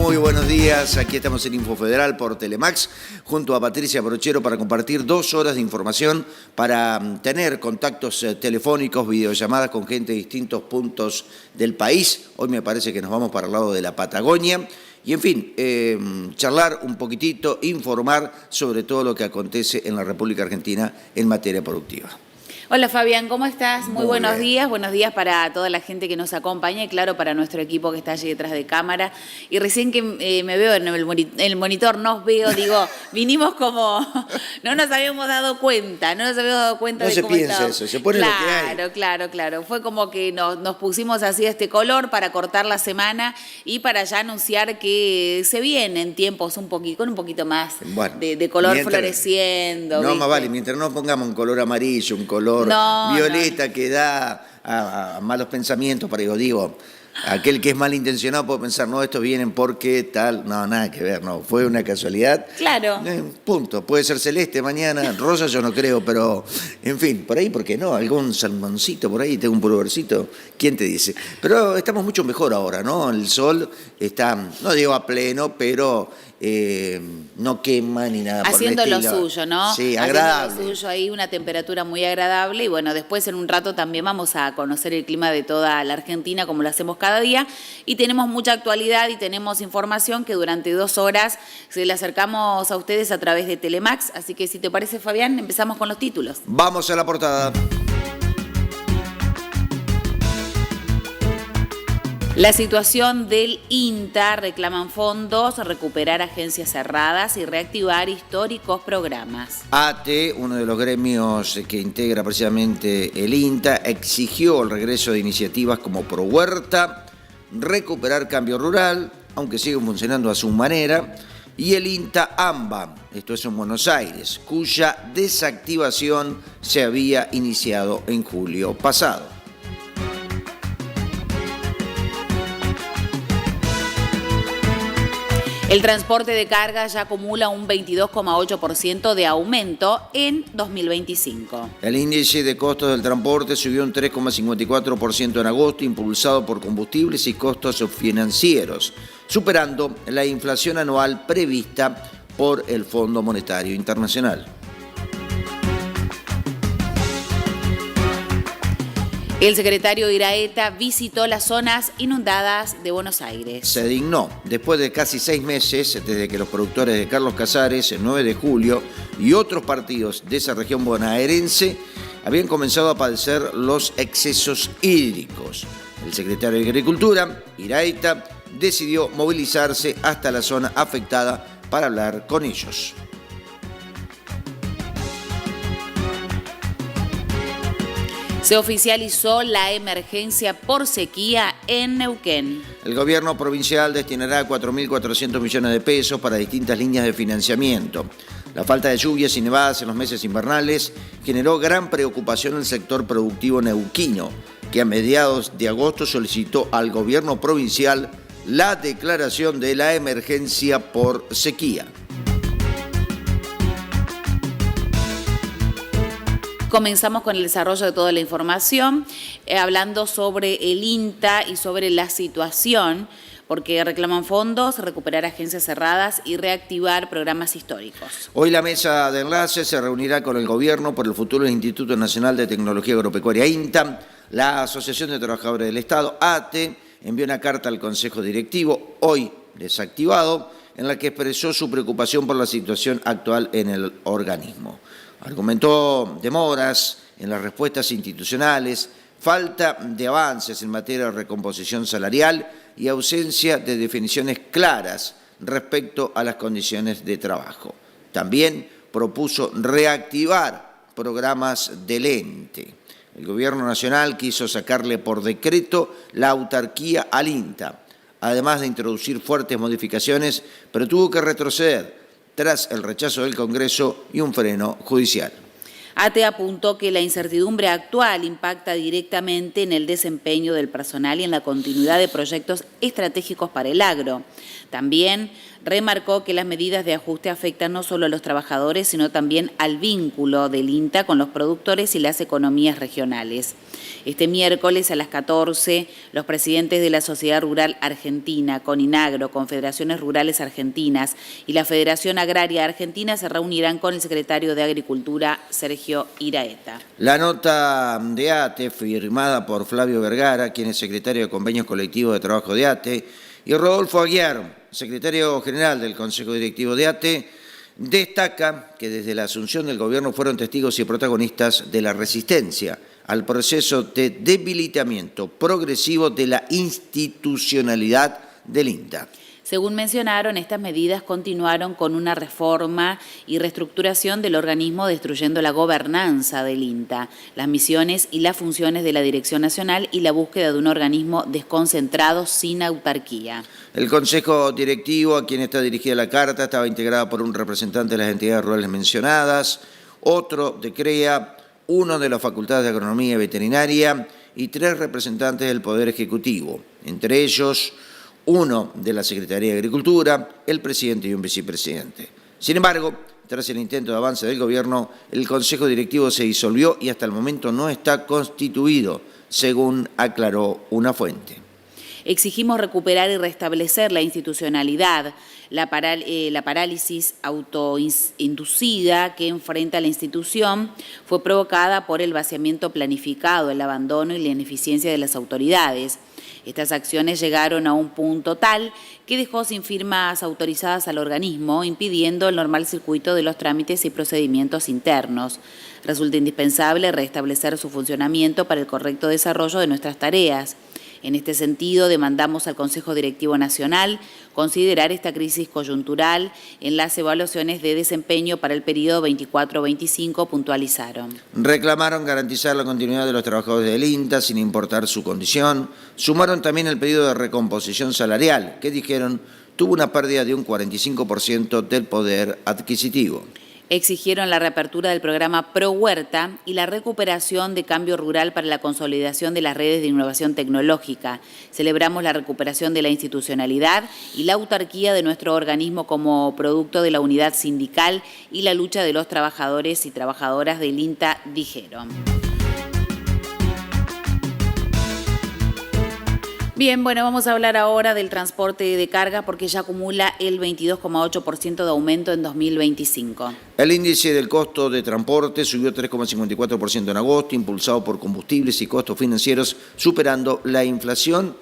Muy buenos días, aquí estamos en Infofederal por Telemax, junto a Patricia Brochero para compartir 2 horas de información, para tener contactos telefónicos, videollamadas con gente de distintos puntos del país. Hoy me parece que nos vamos para el lado de la Patagonia. Y en fin, charlar un poquitito, informar sobre todo lo que acontece en la República Argentina en materia productiva. Hola Fabián, ¿cómo estás? Muy buenos días para toda la gente que nos acompaña y claro, para nuestro equipo que está allí detrás de cámara. Y recién que me veo en el monitor, nos veo, digo, vinimos como, no nos habíamos dado cuenta, de cómo estábamos. No se piensa eso, se pone lo que hay. Claro. Fue como que nos pusimos así este color para cortar la semana y para ya anunciar que se vienen tiempos con un poquito más de color floreciendo. No, más vale, mientras no pongamos un color amarillo, un color violeta que da a malos pensamientos, pero digo, aquel que es malintencionado puede pensar, no, estos vienen porque tal, no, nada que ver, no, fue una casualidad. Claro. Punto, puede ser celeste mañana, rosa yo no creo, pero en fin, por ahí, ¿por qué no? Algún salmoncito por ahí, tengo un pulvercito, ¿quién te dice? Pero estamos mucho mejor ahora, ¿no? El sol está, no digo a pleno, pero no quema ni nada haciendo por el lo estilo. suyo, ¿no? Sí, agradable. Haciendo lo suyo ahí, una temperatura muy agradable y bueno, después en un rato también vamos a conocer el clima de toda la Argentina como lo hacemos cada día y tenemos mucha actualidad y tenemos información que durante 2 horas se le acercamos a ustedes a través de Telemax, así que si te parece Fabián, empezamos con los títulos. Vamos a la portada. La situación del INTA, reclaman fondos, recuperar agencias cerradas y reactivar históricos programas. ATE, uno de los gremios que integra precisamente el INTA, exigió el regreso de iniciativas como ProHuerta, recuperar Cambio Rural, aunque siguen funcionando a su manera, y el INTA AMBA, esto es en Buenos Aires, cuya desactivación se había iniciado en julio pasado. El transporte de carga ya acumula un 22,8% de aumento en 2025. El índice de costos del transporte subió un 3,54% en agosto, impulsado por combustibles y costos financieros, superando la inflación anual prevista por el Fondo Monetario Internacional. El secretario Iraeta visitó las zonas inundadas de Buenos Aires. Se dignó, después de casi 6 meses, desde que los productores de Carlos Casares, el 9 de julio, y otros partidos de esa región bonaerense habían comenzado a padecer los excesos hídricos. El secretario de Agricultura, Iraeta, decidió movilizarse hasta la zona afectada para hablar con ellos. Se oficializó la emergencia por sequía en Neuquén. El gobierno provincial destinará 4.400 millones de pesos para distintas líneas de financiamiento. La falta de lluvias y nevadas en los meses invernales generó gran preocupación en el sector productivo neuquino, que a mediados de agosto solicitó al gobierno provincial la declaración de la emergencia por sequía. Comenzamos con el desarrollo de toda la información, hablando sobre el INTA y sobre la situación, porque reclaman fondos, recuperar agencias cerradas y reactivar programas históricos. Hoy la mesa de enlace se reunirá con el gobierno por el futuro del Instituto Nacional de Tecnología Agropecuaria INTA. La Asociación de Trabajadores del Estado, ATE, envió una carta al Consejo Directivo, hoy desactivado, en la que expresó su preocupación por la situación actual en el organismo. Argumentó demoras en las respuestas institucionales, falta de avances en materia de recomposición salarial y ausencia de definiciones claras respecto a las condiciones de trabajo. También propuso reactivar programas del ente. El Gobierno Nacional quiso sacarle por decreto la autarquía al INTA, además de introducir fuertes modificaciones, pero tuvo que retroceder tras el rechazo del Congreso y un freno judicial. ATE apuntó que la incertidumbre actual impacta directamente en el desempeño del personal y en la continuidad de proyectos estratégicos para el agro. También Remarcó que las medidas de ajuste afectan no solo a los trabajadores, sino también al vínculo del INTA con los productores y las economías regionales. Este miércoles a las 14, los presidentes de la Sociedad Rural Argentina, CONINAGRO, Confederaciones Rurales Argentinas y la Federación Agraria Argentina se reunirán con el secretario de Agricultura, Sergio Iraeta. La nota de ATE, firmada por Flavio Vergara, quien es secretario de Convenios Colectivos de Trabajo de ATE, y Rodolfo Aguiar, secretario general del Consejo Directivo de ATE, destaca que desde la asunción del gobierno fueron testigos y protagonistas de la resistencia al proceso de debilitamiento progresivo de la institucionalidad del INTA. Según mencionaron, estas medidas continuaron con una reforma y reestructuración del organismo, destruyendo la gobernanza del INTA, las misiones y las funciones de la Dirección Nacional y la búsqueda de un organismo desconcentrado sin autarquía. El Consejo Directivo, a quien está dirigida la carta, estaba integrado por un representante de las entidades rurales mencionadas, otro de CREA, uno de las facultades de Agronomía y Veterinaria y 3 representantes del Poder Ejecutivo, entre ellos uno de la Secretaría de Agricultura, el presidente y un vicepresidente. Sin embargo, tras el intento de avance del gobierno, el Consejo Directivo se disolvió y hasta el momento no está constituido, según aclaró una fuente. Exigimos recuperar y restablecer la institucionalidad, la parálisis autoinducida que enfrenta la institución fue provocada por el vaciamiento planificado, el abandono y la ineficiencia de las autoridades. Estas acciones llegaron a un punto tal que dejó sin firmas autorizadas al organismo, impidiendo el normal circuito de los trámites y procedimientos internos. Resulta indispensable restablecer su funcionamiento para el correcto desarrollo de nuestras tareas. En este sentido, demandamos al Consejo Directivo Nacional considerar esta crisis coyuntural en las evaluaciones de desempeño para el periodo 24-25, puntualizaron. Reclamaron garantizar la continuidad de los trabajadores del INTA sin importar su condición. Sumaron también el pedido de recomposición salarial, que dijeron tuvo una pérdida de un 45% del poder adquisitivo. Exigieron la reapertura del programa Pro Huerta y la recuperación de Cambio Rural para la consolidación de las redes de innovación tecnológica. Celebramos la recuperación de la institucionalidad y la autarquía de nuestro organismo como producto de la unidad sindical y la lucha de los trabajadores y trabajadoras del INTA, dijeron. Bien, bueno, vamos a hablar ahora del transporte de carga porque ya acumula el 22,8% de aumento en 2025. El índice del costo de transporte subió 3,54% en agosto, impulsado por combustibles y costos financieros, superando la inflación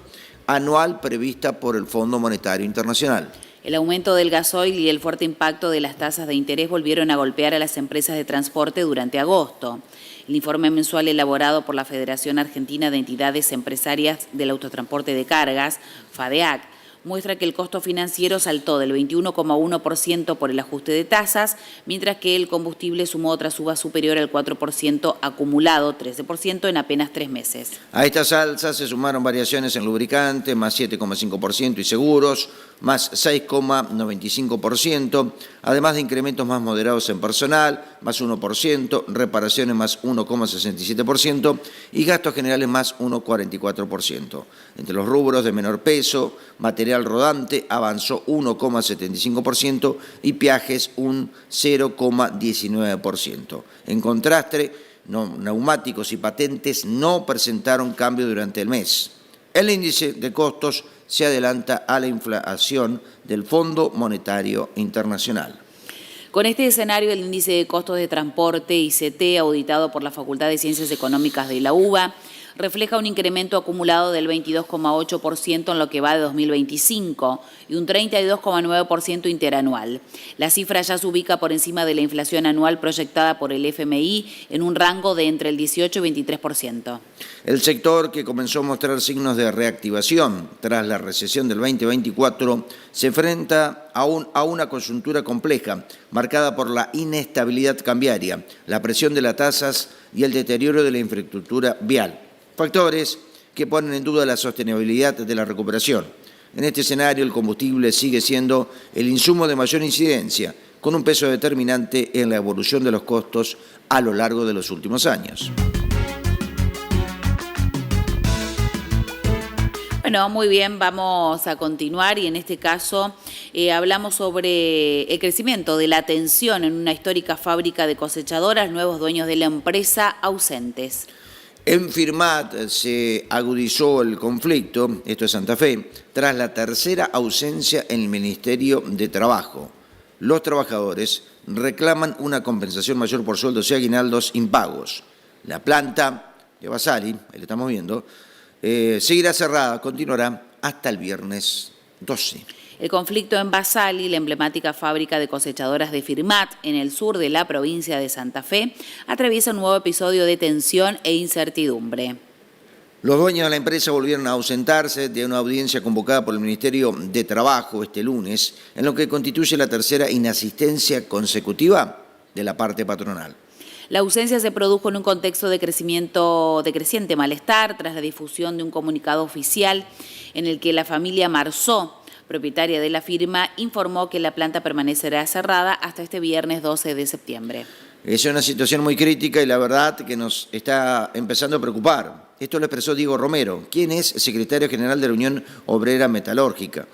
anual prevista por el Fondo Monetario Internacional. El aumento del gasoil y el fuerte impacto de las tasas de interés volvieron a golpear a las empresas de transporte durante agosto. El informe mensual elaborado por la Federación Argentina de Entidades Empresarias del Autotransporte de Cargas, FADEAC, muestra que el costo financiero saltó del 21,1% por el ajuste de tasas, mientras que el combustible sumó otra suba superior al 4% acumulado, 13% en apenas 3 meses. A estas alzas se sumaron variaciones en lubricante, más 7,5%, y seguros, más 6,95%, además de incrementos más moderados en personal, más 1%, reparaciones más 1,67% y gastos generales más 1,44%. Entre los rubros de menor peso, material rodante avanzó 1,75% y peajes un 0,19%. En contraste, neumáticos y patentes no presentaron cambio durante el mes. El índice de costos se adelanta a la inflación del Fondo Monetario Internacional. Con este escenario, el índice de costos de transporte, ICT, auditado por la Facultad de Ciencias Económicas de la UBA, refleja un incremento acumulado del 22,8% en lo que va de 2025 y un 32,9% interanual. La cifra ya se ubica por encima de la inflación anual proyectada por el FMI en un rango de entre el 18 y 23%. El sector, que comenzó a mostrar signos de reactivación tras la recesión del 2024, se enfrenta a una coyuntura compleja, marcada por la inestabilidad cambiaria, la presión de las tasas y el deterioro de la infraestructura vial. Factores que ponen en duda la sostenibilidad de la recuperación. En este escenario, el combustible sigue siendo el insumo de mayor incidencia, con un peso determinante en la evolución de los costos a lo largo de los últimos años. Bueno, muy bien, vamos a continuar y en este caso hablamos sobre el crecimiento de la tensión en una histórica fábrica de cosechadoras, nuevos dueños de la empresa ausentes. En Firmat se agudizó el conflicto, esto es Santa Fe, tras la tercera ausencia en el Ministerio de Trabajo. Los trabajadores reclaman una compensación mayor por sueldos y aguinaldos impagos. La planta de Basali, ahí lo estamos viendo, seguirá cerrada, continuará hasta el viernes 12. El conflicto en Basali, la emblemática fábrica de cosechadoras de Firmat en el sur de la provincia de Santa Fe, atraviesa un nuevo episodio de tensión e incertidumbre. Los dueños de la empresa volvieron a ausentarse de una audiencia convocada por el Ministerio de Trabajo este lunes, en lo que constituye la tercera inasistencia consecutiva de la parte patronal. La ausencia se produjo en un contexto de creciente malestar tras la difusión de un comunicado oficial en el que la familia Marzó, propietaria de la firma, informó que la planta permanecerá cerrada hasta este viernes 12 de septiembre. Es una situación muy crítica y la verdad que nos está empezando a preocupar. Esto lo expresó Diego Romero, quien es secretario general de la Unión Obrera Metalúrgica,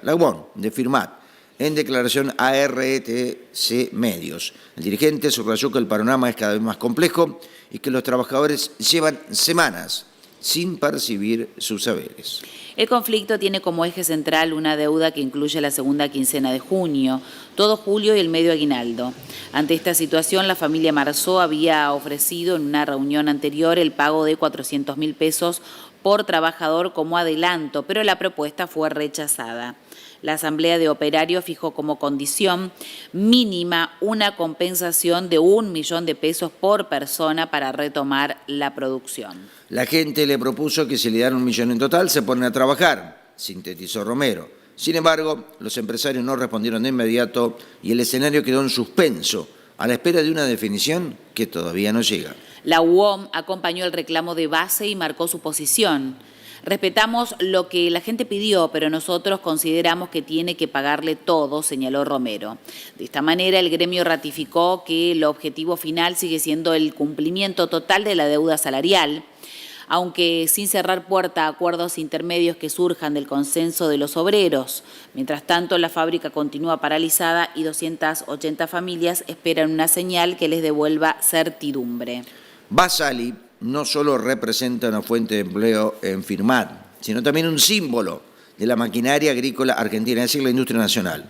la UOM, de Firmat, en declaración a RTC Medios. El dirigente subrayó que el panorama es cada vez más complejo y que los trabajadores llevan semanas sin percibir sus saberes. El conflicto tiene como eje central una deuda que incluye la segunda quincena de junio, todo julio y el medio aguinaldo. Ante esta situación, la familia Marzó había ofrecido en una reunión anterior el pago de 400.000 pesos por trabajador como adelanto, pero la propuesta fue rechazada. La Asamblea de Operarios fijó como condición mínima una compensación de 1 millón de pesos por persona para retomar la producción. La gente le propuso que si le dan 1 millón en total, se ponen a trabajar, sintetizó Romero. Sin embargo, los empresarios no respondieron de inmediato y el escenario quedó en suspenso, a la espera de una definición que todavía no llega. La UOM acompañó el reclamo de base y marcó su posición. Respetamos lo que la gente pidió, pero nosotros consideramos que tiene que pagarle todo, señaló Romero. De esta manera, el gremio ratificó que el objetivo final sigue siendo el cumplimiento total de la deuda salarial, aunque sin cerrar puerta a acuerdos intermedios que surjan del consenso de los obreros. Mientras tanto, la fábrica continúa paralizada y 280 familias esperan una señal que les devuelva certidumbre. Basali no solo representa una fuente de empleo en Firmat, sino también un símbolo de la maquinaria agrícola argentina, es decir, la industria nacional.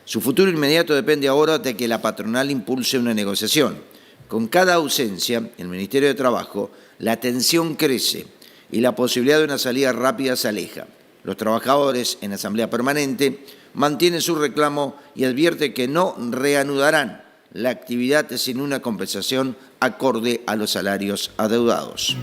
Su futuro inmediato depende ahora de que la patronal impulse una negociación. Con cada ausencia, en el Ministerio de Trabajo, la tensión crece y la posibilidad de una salida rápida se aleja. Los trabajadores en asamblea permanente mantienen su reclamo y advierten que no reanudarán la actividad sin una compensación acorde a los salarios adeudados.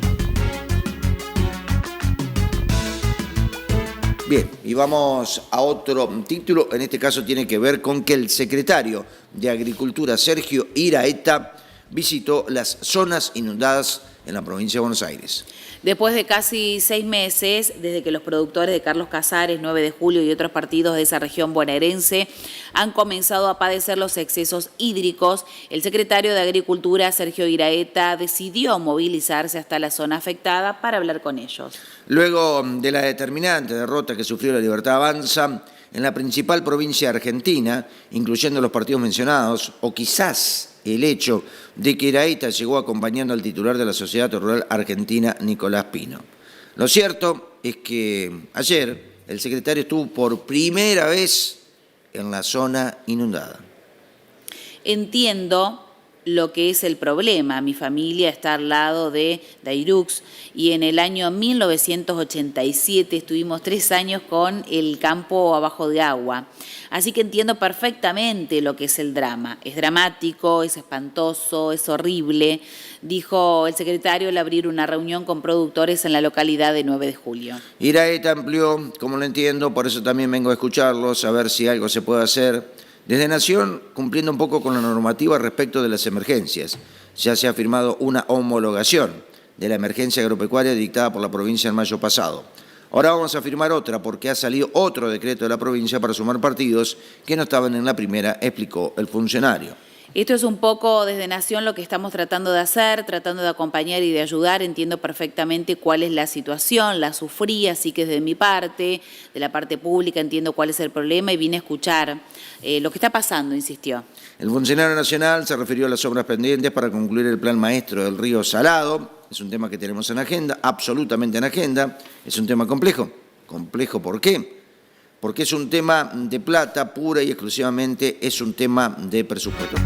Bien, y vamos a otro título, en este caso tiene que ver con que el secretario de Agricultura, Sergio Iraeta, visitó las zonas inundadas en la provincia de Buenos Aires. Después de casi 6 meses, desde que los productores de Carlos Casares, 9 de julio y otros partidos de esa región bonaerense han comenzado a padecer los excesos hídricos, el secretario de Agricultura, Sergio Iraeta, decidió movilizarse hasta la zona afectada para hablar con ellos. Luego de la determinante derrota que sufrió la Libertad Avanza en la principal provincia argentina, incluyendo los partidos mencionados, o quizás el hecho de que Iraeta llegó acompañando al titular de la Sociedad Rural Argentina, Nicolás Pino. Lo cierto es que ayer el secretario estuvo por primera vez en la zona inundada. Entiendo lo que es el problema. Mi familia está al lado de Dairux y en el año 1987 estuvimos 3 años con el campo abajo de agua. Así que entiendo perfectamente lo que es el drama. Es dramático, es espantoso, es horrible, dijo el secretario al abrir una reunión con productores en la localidad de 9 de julio. Iraeta amplió, como lo entiendo, por eso también vengo a escucharlos, a ver si algo se puede hacer. Desde Nación, cumpliendo un poco con la normativa respecto de las emergencias, ya se ha firmado una homologación de la emergencia agropecuaria dictada por la provincia en mayo pasado. Ahora vamos a firmar otra porque ha salido otro decreto de la provincia para sumar partidos que no estaban en la primera, explicó el funcionario. Esto es un poco desde Nación lo que estamos tratando de hacer, tratando de acompañar y de ayudar. Entiendo perfectamente cuál es la situación, la sufrí, así que desde mi parte, de la parte pública, entiendo cuál es el problema y vine a escuchar lo que está pasando, insistió. El funcionario nacional se refirió a las obras pendientes para concluir el plan maestro del Río Salado. Es un tema que tenemos en agenda, absolutamente en agenda. Es un tema complejo. ¿Complejo por qué? Porque es un tema de plata pura y exclusivamente es un tema de presupuesto.